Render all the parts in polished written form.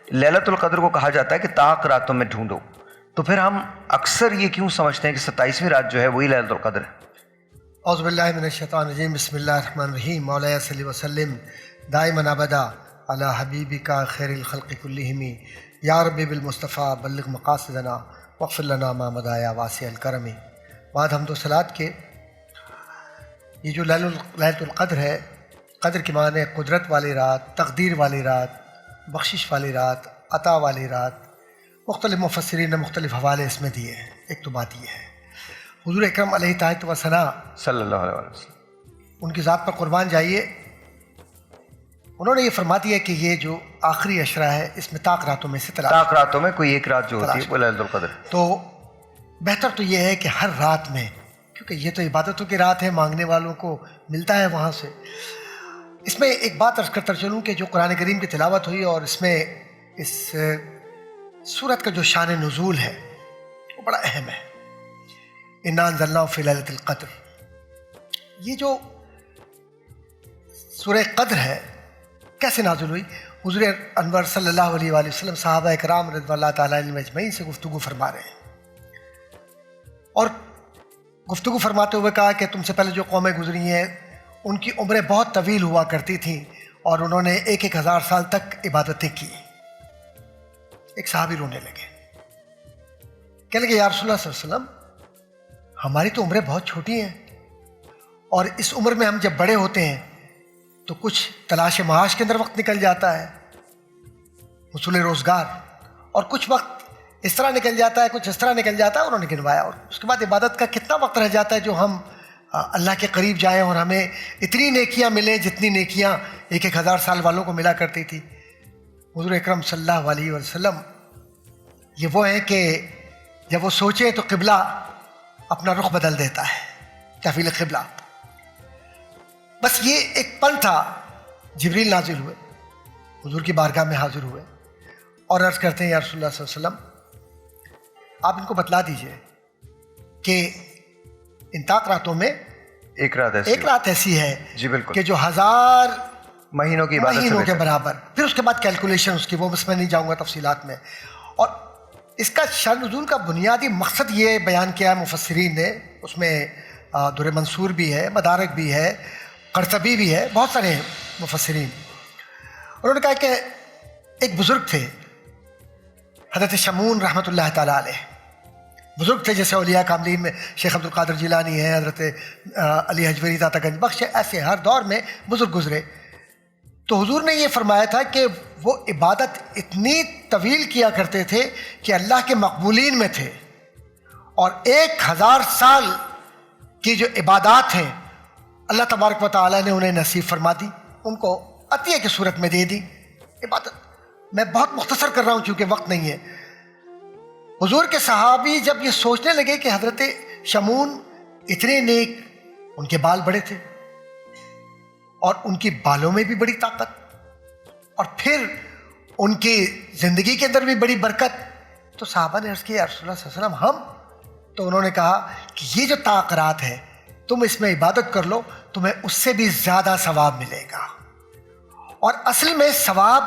لیلۃ القدر کو کہا جاتا ہے کہ طاق راتوں میں ڈھونڈو، تو پھر ہم اکثر یہ کیوں سمجھتے ہیں کہ 27ویں رات جو ہے وہی لیلۃ القدر ہے؟ اعوذ باللہ من الشیطان الرجیم، بسم اللہ الرحمن الرحیم، مولایا صلی وسلم دائما ابدا علی حبیبک خیر الخلق کلہم، یا رب بالمصطفیٰ بلغ مقاصدنا واغفر لنا ما مضی یا واسع الکرم۔ بعد حمد و صلوات کے، یہ جو لیلۃ القدر ہے، قدر کے معنی قدرت والی رات، تقدیر والی رات، بخشش والی رات، عطا والی رات، مختلف مفسرین نے مختلف حوالے اس میں دیے ہیں۔ ایک تو بات یہ ہے، حضور اکرم علیہ طاعت و ثنا صلی اللہ علیہ وسلم، ان کی ذات پر قربان جائیے، انہوں نے یہ فرما دیا کہ یہ جو آخری عشرہ ہے اس میں طاق راتوں میں سے طاق راتوں میں کوئی ایک رات جو ہوتی ہے وہ لیلۃ القدر ہے۔ تو بہتر تو یہ ہے کہ ہر رات میں، کیونکہ یہ تو عبادتوں کی رات ہے، مانگنے والوں کو ملتا ہے وہاں سے۔ اس میں ایک بات عرض کرتا چلوں کہ جو قرآن کریم کی تلاوت ہوئی اور اس میں اس سورت کا جو شان نزول ہے وہ بڑا اہم ہے۔ انا انزلناہ فی لیلۃ القدر، یہ جو سورہ قدر ہے کیسے نازل ہوئی؟ حضور انور صلی اللہ علیہ وآلہ وسلم صحابہ کرام رضوان اللہ تعالیٰ علیہم اجمعین سے گفتگو فرما رہے ہیں، اور گفتگو فرماتے ہوئے کہا کہ تم سے پہلے جو قومیں گزری ہیں ان کی عمریں بہت طویل ہوا کرتی تھیں اور انہوں نے 1000 سال تک عبادتیں کی۔ ایک صحابی رونے لگے، کہنے لگے یا رسول اللہ صلی اللہ علیہ وسلم، ہماری تو عمریں بہت چھوٹی ہیں، اور اس عمر میں ہم جب بڑے ہوتے ہیں تو کچھ تلاش معاش کے اندر وقت نکل جاتا ہے، حصول روزگار، اور کچھ وقت اس طرح نکل جاتا ہے، کچھ اس طرح نکل جاتا ہے۔ انہوں نے گنوایا، اور اس کے بعد عبادت کا کتنا وقت رہ جاتا ہے جو ہم اللہ کے قریب جائیں اور ہمیں اتنی نیکیاں ملیں جتنی نیکیاں 1000 سال والوں کو ملا کرتی تھی۔ حضور اکرم صلی اللہ علیہ وسلم یہ وہ ہیں کہ جب وہ سوچیں تو قبلہ اپنا رخ بدل دیتا ہے، تحویل قبلہ۔ بس یہ ایک پل تھا، جبریل نازل ہوئے، حضور کی بارگاہ میں حاضر ہوئے اور عرض کرتے ہیں یا رسول اللہ صلی اللہ علیہ وسلم، آپ ان کو بتلا دیجئے کہ ان طاق راتوں میں ایک رات ایسی ہے جی بالکل، کہ جو 1000 مہینوں کی عبادت مہینوں کے برابر۔ پھر اس کے بعد کیلکولیشن اس کی، وہ بس میں نہیں جاؤں گا تفصیلات میں۔ اور اس کا شان نزول کا بنیادی مقصد یہ بیان کیا ہے مفسرین نے، اس میں در منصور بھی ہے، مدارک بھی ہے، قرطبی بھی ہے، بہت سارے ہیں مفسرین۔ انہوں نے کہا کہ ایک بزرگ تھے حضرت شمون رحمۃ اللہ تعالیٰ علیہ، بزرگ تھے جیسے اولیاء کاملین میں شیخ عبد القادر جیلانی ہے، حضرت علی حجویری داتا گنج بخش ہے، ایسے ہر دور میں بزرگ گزرے۔ تو حضور نے یہ فرمایا تھا کہ وہ عبادت اتنی طویل کیا کرتے تھے کہ اللہ کے مقبولین میں تھے، اور 1000 سال کی جو عبادات ہیں اللہ تبارک و تعالیٰ نے انہیں نصیب فرما دی، ان کو عطیہ کی صورت میں دے دی عبادت۔ میں بہت مختصر کر رہا ہوں چونکہ وقت نہیں ہے۔ حضور کے صحابی جب یہ سوچنے لگے کہ حضرت شمون اتنے نیک، ان کے بال بڑے تھے اور ان کی بالوں میں بھی بڑی طاقت، اور پھر ان کی زندگی کے اندر بھی بڑی برکت، تو صحابہ نے عرض کیا یا رسول اللہ صلی اللہ علیہ وسلم ہم؟ تو انہوں نے کہا کہ یہ جو طاق رات ہے تم اس میں عبادت کر لو، تمہیں اس سے بھی زیادہ ثواب ملے گا۔ اور اصل میں ثواب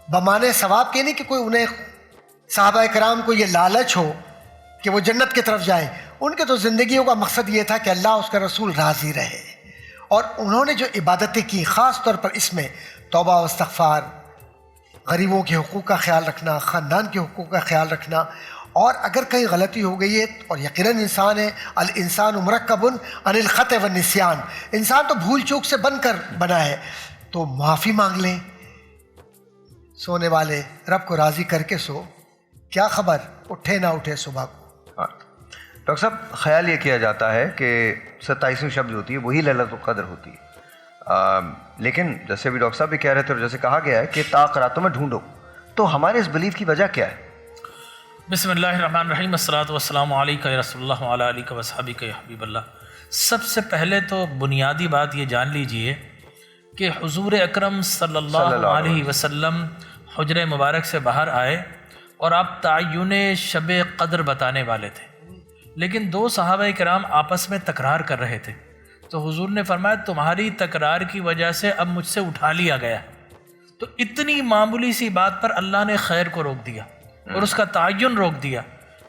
بمانے ثواب کے نہیں کہ کوئی انہیں صحابہ کرام کو یہ لالچ ہو کہ وہ جنت کی طرف جائیں، ان کے تو زندگیوں کا مقصد یہ تھا کہ اللہ اس کا رسول راضی رہے، اور انہوں نے جو عبادتیں کی خاص طور پر اس میں توبہ و استغفار، غریبوں کے حقوق کا خیال رکھنا، خاندان کے حقوق کا خیال رکھنا، اور اگر کہیں غلطی ہو گئی ہے، اور یقیناً انسان ہے الانسان مرکب عن الخطأ والنسیان، انسان تو بھول چوک سے بن کر بنا ہے، تو معافی مانگ لیں۔ سونے والے رب کو راضی کر کے سو، کیا خبر اٹھے نہ اٹھے صبح کو۔ ڈاکٹر صاحب خیال یہ کیا جاتا ہے کہ 27ویں شب جو ہوتی ہے وہی لیلۃ القدر ہوتی ہے، لیکن جیسے بھی ڈاکٹر صاحب بھی کہہ رہے تھے اور جیسے کہا گیا ہے کہ طاق راتوں میں ڈھونڈو، تو ہمارے اس بلیف کی وجہ کیا ہے؟ بسم اللہ الرحمن الرحیم، الصلاۃ والسلام علیکہ یا رسول اللہ وعلی آلہ وصحبہ یا حبیب اللہ۔ سب سے پہلے تو بنیادی بات یہ جان لیجئے کہ حضور اکرم صلی اللہ علیہ وسلم حجر مبارک سے باہر آئے اور آپ تعین شب قدر بتانے والے تھے، لیکن 2 صحابہ کرام آپس میں تکرار کر رہے تھے، تو حضور نے فرمایا تمہاری تکرار کی وجہ سے اب مجھ سے اٹھا لیا گیا، تو اتنی معمولی سی بات پر اللہ نے خیر کو روک دیا اور اس کا تعین روک دیا،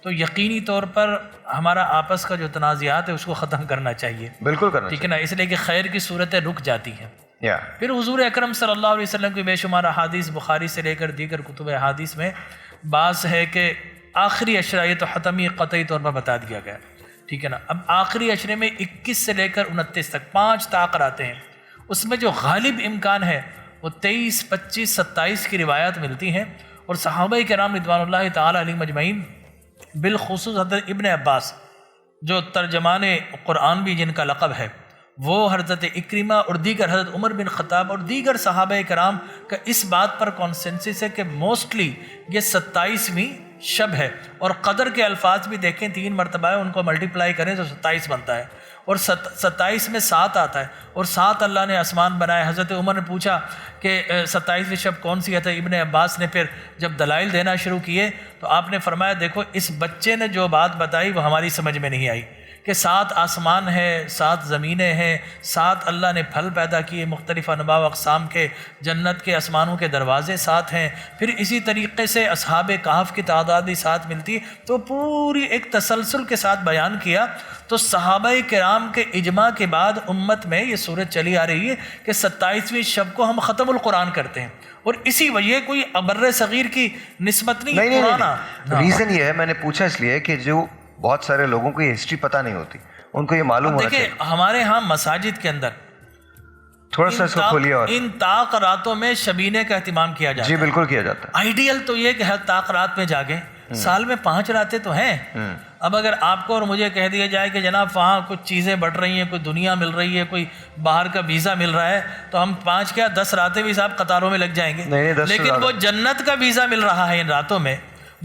تو یقینی طور پر ہمارا آپس کا جو تنازعات ہے اس کو ختم کرنا چاہیے، بالکل کرنا ٹھیک ہے نا، اس لیے کہ خیر کی صورتیں رک جاتی ہیں۔ یا پھر حضور اکرم صلی اللہ علیہ وسلم کی بے شمار احادیث بخاری سے لے کر دیگر کتب احادیث میں بعض ہے کہ آخری اشرہ یہ تو حتمی قطعی طور پر بتا دیا گیا، ٹھیک ہے نا۔ اب آخری اشرے میں 21 سے لے کر 29 تک 5 طاقر آتے ہیں، اس میں جو غالب امکان ہے وہ 23، 25، 27 کی روایات ملتی ہیں، اور صحابہ کرام رضوان اللہ تعالی علیہم مجمعین، بالخصوص حضرت ابن عباس جو ترجمان قرآن بھی جن کا لقب ہے، وہ حضرت اکرمہ اور دیگر حضرت عمر بن خطاب اور دیگر صحابہ کرام کا اس بات پر کانسنسس ہے کہ موسٹلی یہ 27ویں شب ہے، اور قدر کے الفاظ بھی دیکھیں 3 مرتبہ ہے، ان کو ملٹیپلائی کریں تو 27 بنتا ہے، اور 27 میں 7 آتا ہے، اور 7 اللہ نے آسمان بنائے۔ حضرت عمر نے پوچھا کہ 27ویں شب کون سی ہے، تو ابن عباس نے پھر جب دلائل دینا شروع کیے تو آپ نے فرمایا دیکھو اس بچے نے جو بات بتائی وہ ہماری سمجھ میں نہیں آئی، کہ 7 آسمان ہے، 7 زمینیں ہیں، 7 اللہ نے پھل پیدا کیے مختلف انواع و اقسام کے، جنت کے آسمانوں کے دروازے 7 ہیں، پھر اسی طریقے سے اصحاب کہف کی تعداد بھی 7 ملتی، تو پوری ایک تسلسل کے ساتھ بیان کیا۔ تو صحابہ کرام کے اجماع کے بعد امت میں یہ صورت چلی آ رہی ہے کہ 27ویں شب کو ہم ختم القرآن کرتے ہیں، اور اسی وجہ کوئی بر صغیر کی نسبت نہیں، پرانا ریزن یہ ہے، میں نے پوچھا اس لیے کہ جو بہت سارے لوگوں کو یہ ہسٹری پتہ نہیں ہوتی، ان کو یہ معلوم ہونا چاہیے۔ دیکھیں ہمارے ہاں مساجد کے اندر تھوڑا سا اس کو کھولیے، اور ان طاق راتوں میں شبینے کا اہتمام کیا جاتا ہے۔ جی بالکل کیا جاتا ہے۔ آئیڈیل تو یہ کہ ہر طاق رات میں جاگیں، سال میں 5 راتیں تو ہیں۔ اب اگر آپ کو اور مجھے کہہ دیا جائے کہ جناب وہاں کچھ چیزیں بڑھ رہی ہیں، کوئی دنیا مل رہی ہے، کوئی باہر کا ویزا مل رہا ہے، تو ہم 5 کیا 10 راتیں بھی صاحب قطاروں میں لگ جائیں گے، لیکن وہ جنت کا ویزا مل رہا ہے ان راتوں میں،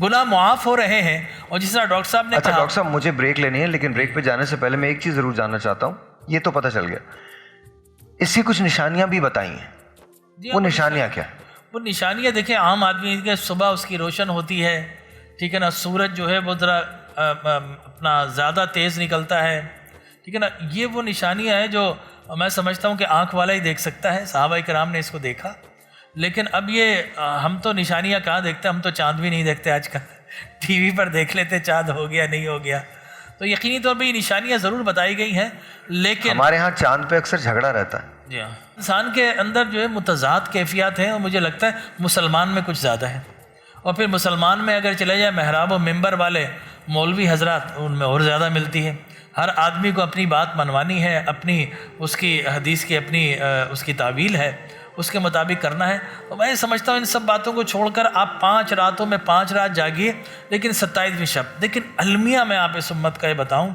گناہ معاف ہو رہے ہیں۔ اور جس طرح ڈاکٹر صاحب نے اچھا کہا، ڈاکٹر صاحب مجھے بریک لینی ہے، لیکن بریک پہ جانے سے پہلے میں ایک چیز ضرور جاننا چاہتا ہوں، یہ تو پتہ چل گیا، اس کی کچھ نشانیاں بھی بتائی ہیں، وہ نشانیاں کیا؟ وہ نشانیاں دیکھیں عام آدمی کے صبح اس کی روشن ہوتی ہے، ٹھیک ہے نا، سورج جو ہے وہ ذرا اپنا زیادہ تیز نکلتا ہے، ٹھیک ہے نا، یہ وہ نشانیاں ہیں جو میں سمجھتا ہوں کہ آنکھ والا ہی دیکھ سکتا ہے، صحابہ کرام نے اس کو دیکھا۔ لیکن اب یہ ہم تو نشانیاں کہاں دیکھتے، ہم تو چاند بھی نہیں دیکھتے آج کل، ٹی وی پر دیکھ لیتے چاند ہو گیا نہیں ہو گیا، تو یقینی طور پہ یہ نشانیاں ضرور بتائی گئی ہیں، لیکن ہمارے ہاں چاند پہ اکثر جھگڑا رہتا ہے۔ جی ہاں، انسان کے اندر جو ہے متضاد کیفیات ہیں، اور مجھے لگتا ہے مسلمان میں کچھ زیادہ ہے، اور پھر مسلمان میں اگر چلے جائے محراب و ممبر والے مولوی حضرات، ان میں اور زیادہ ملتی ہے۔ ہر آدمی کو اپنی بات منوانی ہے، اپنی اس کی حدیث کی اپنی اس کی تعویل ہے، اس کے مطابق کرنا ہے۔ تو میں سمجھتا ہوں ان سب باتوں کو چھوڑ کر آپ 5 راتوں میں 5 رات جاگیے، لیکن 27ویں شب، لیکن المیہ میں آپ اس امت کا یہ بتاؤں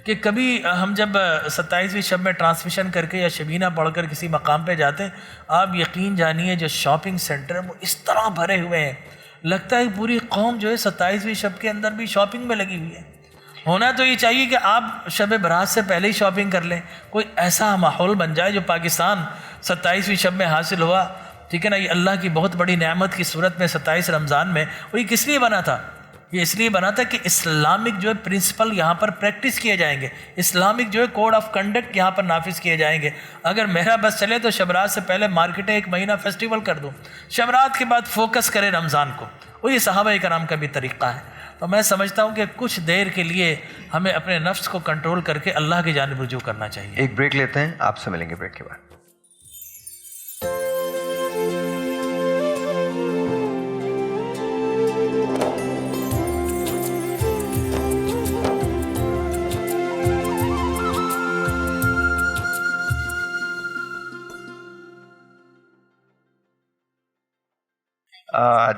کہ کبھی ہم جب 27ویں شب میں ٹرانسمیشن کر کے یا شبینہ پڑھ کر کسی مقام پہ جاتے ہیں، آپ یقین جانیے جو شاپنگ سینٹر ہیں وہ اس طرح بھرے ہوئے ہیں، لگتا ہے پوری قوم جو ہے 27ویں شب کے اندر بھی شاپنگ میں لگی ہوئی ہے۔ ہونا تو یہ چاہیے کہ آپ شب برات سے پہلے ہی شاپنگ کر لیں، کوئی ایسا ماحول بن جائے جو پاکستان 27ویں شب میں حاصل ہوا، ٹھیک ہے نا، یہ اللہ کی بہت بڑی نعمت کی صورت میں 27 رمضان میں، وہ یہ کس لیے بنا تھا؟ یہ اس لیے بنا تھا کہ اسلامک جو ہے پرنسپل یہاں پر پریکٹس کیے جائیں گے، اسلامک جو ہے کوڈ آف کنڈکٹ یہاں پر نافذ کیے جائیں گے۔ اگر میرا بس چلے تو شبرات سے پہلے مارکیٹیں 1 مہینہ فیسٹیول کر دوں، شبرات کے بعد فوکس کرے رمضان کو، وہ یہ صحابہ کرام کا بھی طریقہ ہے۔ تو میں سمجھتا ہوں کہ کچھ دیر کے لیے ہمیں اپنے نفس کو کنٹرول کر کے اللہ کی جانب رجوع کرنا چاہیے۔ ایک بریک لیتے ہیں، آپ سے ملیں گے بریک کے بعد۔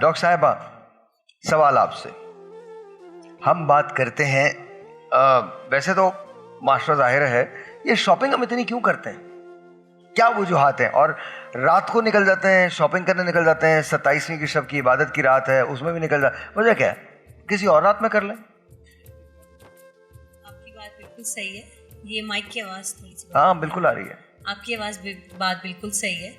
ڈاکٹر صاحبہ سوال آپ سے، ہم بات کرتے ہیں ویسے تو معاشرہ ظاہر ہے یہ شاپنگ ہم اتنی کیوں کرتے ہیں، کیا وجوہات ہیں، اور رات کو نکل جاتے ہیں شاپنگ کرنے، نکل جاتے ہیں 27ویں کی شب کی عبادت کی رات ہے اس میں بھی نکل جاتے، وجہ کیا ہے؟ کسی اور رات میں کر لیں۔ آپ کی بات بالکل صحیح ہے، یہ مائک کی آواز تھوڑی سی، ہاں بالکل آ رہی ہے، آپ کی بات بالکل صحیح ہے۔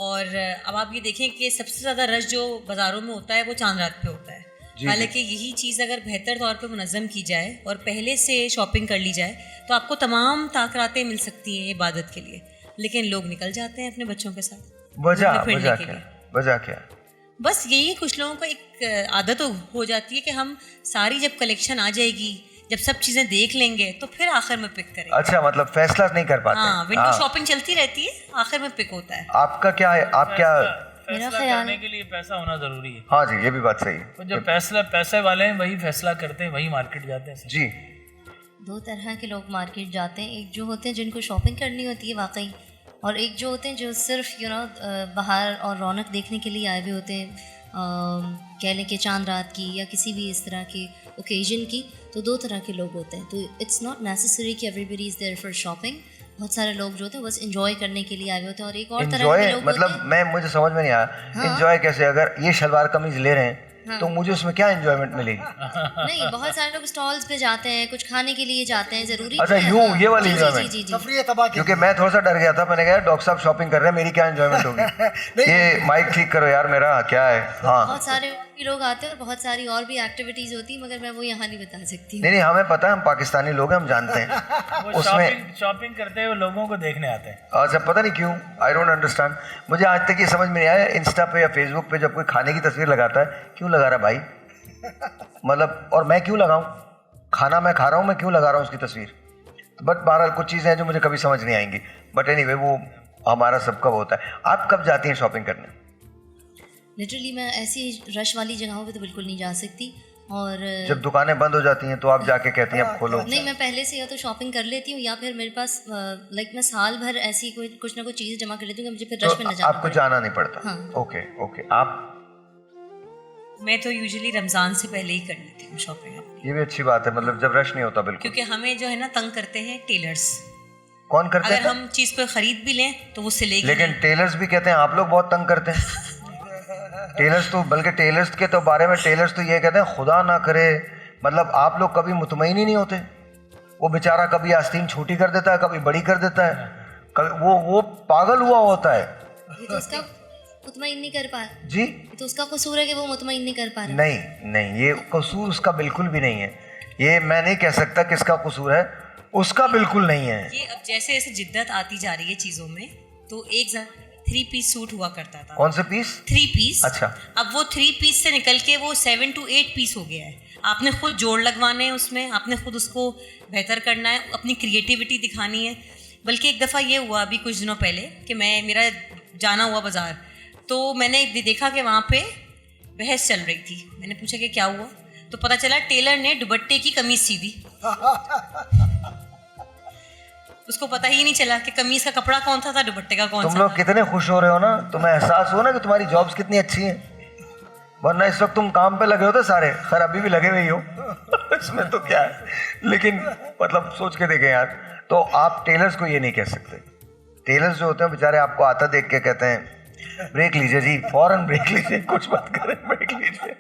اور اب آپ یہ دیکھیں کہ سب سے زیادہ رش جو بازاروں میں ہوتا ہے وہ چاند رات پہ ہوتا ہے، حالانکہ یہی چیز اگر بہتر طور پہ منظم کی جائے اور پہلے سے شاپنگ کر لی جائے تو آپ کو تمام طاقتیں مل سکتی ہیں عبادت کے لیے، لیکن لوگ نکل جاتے ہیں اپنے بچوں کے ساتھ وجہ پھرنے کے کیا؟ لیے۔ وجہ کیا ہے؟ بس یہی کچھ لوگوں کو ایک عادت ہو جاتی ہے کہ ہم ساری جب کلیکشن آ جائے گی, جب سب چیزیں دیکھ لیں گے تو پھر آخر میں پک کریں گے. اچھا, مطلب فیصلہ نہیں کر پاتے. ہاں, ونڈو شاپنگ چلتی رہتی ہے, آخر میں پک ہوتا ہے. آپ کا کیا ہے, آپ کیا فیصلہ کرنے کے لیے پیسہ ہونا ضروری ہے. ہاں جی, یہ بھی بات صحیح ہے. تو جو پیسے والے ہیں وہی فیصلہ کرتے ہیں, وہی مارکیٹ جاتے ہیں. جی, دو طرح کے لوگ مارکیٹ جاتے ہیں. ایک جو ہوتے ہیں جن کو شاپنگ کرنی ہوتی ہے واقعی, اور ایک جو ہوتے ہیں جو صرف باہر اور رونق دیکھنے کے لیے آئے ہوئے ہوتے ہیں, کہہ لیں کہ چاند رات کی یا کسی بھی اس طرح کی اوکیزن کی. تو دو طرح کے لوگ ہوتے ہیں. تو اٹس ناٹ نیسسری کہ everybody is there for shopping. بہت سارے لوگ جو ہوتے ہیں بس انجوائے کرنے کے لیے آئے ہوتے ہیں. اور ایک اور طرح کے لوگ مطلب مجھے سمجھ میں نہیں آیا انجوائے کیسے. اگر یہ شلوار قمیض لے رہے ہیں تو مجھے اس میں کیا انجوائمنٹ ملے گی؟ نہیں, بہت سارے لوگ اسٹالس پہ جاتے ہیں, کچھ کھانے کے لیے جاتے ہیں, ضروری. اچھا, یوں یہ والی انجوائمنٹ. جی تفریح تباہ کی. کیونکہ میں تھوڑا سا ڈر گیا تھا, میں نے کہا ڈاکٹر صاحب شاپنگ کر رہے ہیں, میری کیا انجوائمنٹ ہوگی. یہ مائک ٹھیک کرو یار میرا, کیا ہے. ہاں, بہت سارے لوگ آتے ہیں اور بہت ساری اور بھی ایکٹیویٹیز ہوتی ہیں, مگر میں وہ یہاں نہیں بتا سکتی. نہیں, ہمیں پتہ ہے, ہم پاکستانی لوگ ہیں, ہم جانتے ہیں. وہ شاپنگ کرتے ہوئے لوگوں کو دیکھنے آتے ہیں. اچھا, پتہ نہیں کیوں, آئی ڈونٹ انڈرسٹینڈ. مجھے آج تک یہ سمجھ میں نہیں آیا انسٹا پہ یا فیس بک پہ جب کوئی کھانے کی تصویر لگاتا ہے, کیوں لگا رہا بھائی, مطلب, اور میں کیوں لگاؤں, کھانا میں کھا رہا ہوں, میں کیوں لگا رہا ہوں اس کی تصویر. بٹ بہرحال کچھ چیزیں ہیں جو مجھے کبھی سمجھ نہیں آئیں گی. بٹ اینی وے, وہ ہمارا سب کا ہوتا ہے. آپ کب جاتی ہیں شاپنگ کرنے؟ لٹرلی میں ایسی رش والی جگہوں پہ تو بالکل نہیں جا سکتی. اور جب دکانیں بند ہو جاتی ہیں تو آپ جا کے کہتی ہیں اب کھولو؟ نہیں, میں پہلے سے یا تو شاپنگ کر لیتی ہوں, یا پھر میرے پاس لائک میں سال بھر ایسی کوئی کچھ نہ کچھ چیزیں جمع کر لیتی ہوں کہ مجھے پھر رش میں نہ جانا. آپ کو جانا نہیں پڑتا. Okay okay. آپ؟ میں تو یوزلی رمضان سے پہلے ہی کر لیتی ہوں شاپنگ. یہ بھی اچھی بات ہے, مطلب جب رش نہیں ہوتا. بالکل, کیونکہ ہمیں جو ہے نا تنگ کرتے ہیں ٹیلرز. کون کرتے ہیں؟ اگر ہم چیز کو خرید بھی لیں تو وہ سلے گی. لیکن ٹیلرز بھی کہتے ہیں آپ لوگ بہت تنگ کرتے ہیں. ٹیلرز تو, بلکہ ٹیلرز کے تو بارے میں ٹیلرز تو یہ کہتے ہیں خدا نہ کرے, مطلب آپ لوگ کبھی مطمئن ہی نہیں ہوتے. وہ بیچارہ کبھی آستین چھوٹی کر دیتا ہے, کبھی بڑی کر دیتا ہے, وہ پاگل ہوا ہوتا ہے. تو اس کا مطمئن نہیں کر پا. جی, تو اس کا قصور ہے کہ وہ مطمئن نہیں کر پا رہا. نہیں, یہ قصور اس کا بالکل بھی نہیں ہے. یہ میں نہیں کہہ سکتا کس کا قصور ہے, اس کا بالکل نہیں ہے. یہ اب جیسے جیسے جدت آتی جا رہی ہے چیزوں میں, تو ایک 3 پیس سوٹ ہوا کرتا تھا. کون سے پیس؟ 3 پیس. اچھا, اب وہ 3 پیس سے نکل کے وہ 7 to 8 پیس ہو گیا ہے. آپ نے خود جوڑ لگوانے ہیں اس میں, آپ نے خود اس کو بہتر کرنا ہے, اپنی کریٹیوٹی دکھانی ہے. بلکہ ایک دفعہ یہ ہوا ابھی کچھ دنوں پہلے کہ میرا جانا ہوا بازار, تو میں نے دیکھا کہ وہاں پہ بحث چل رہی تھی. میں نے پوچھا کہ کیا ہوا, تو پتہ چلا ٹیلر نے دوپٹے کی قمیص سی دی. اس کو پتہ ہی نہیں چلا کہ قمیص کا کپڑا کون سا تھا, دوپٹے کا کون سا. تم لوگ کتنے خوش ہو رہے ہو نا, تمہیں احساس ہو نا کہ تمہاری جابس کتنی اچھی ہیں. ورنہ اس وقت تم کام پہ لگے ہوتے سارے, خیر ابھی بھی لگے ہوئے ہی ہو, اس میں تو کیا ہے. لیکن مطلب سوچ کے دیکھیں یار, تو آپ ٹیلرز کو یہ نہیں کہہ سکتے. ٹیلرز جو ہوتے ہیں بیچارے آپ کو آتا دیکھ کے کہتے ہیں بریک لیجیے جی, فوراً بریک لیجیے, کچھ مت کریں, بریک لیجیے.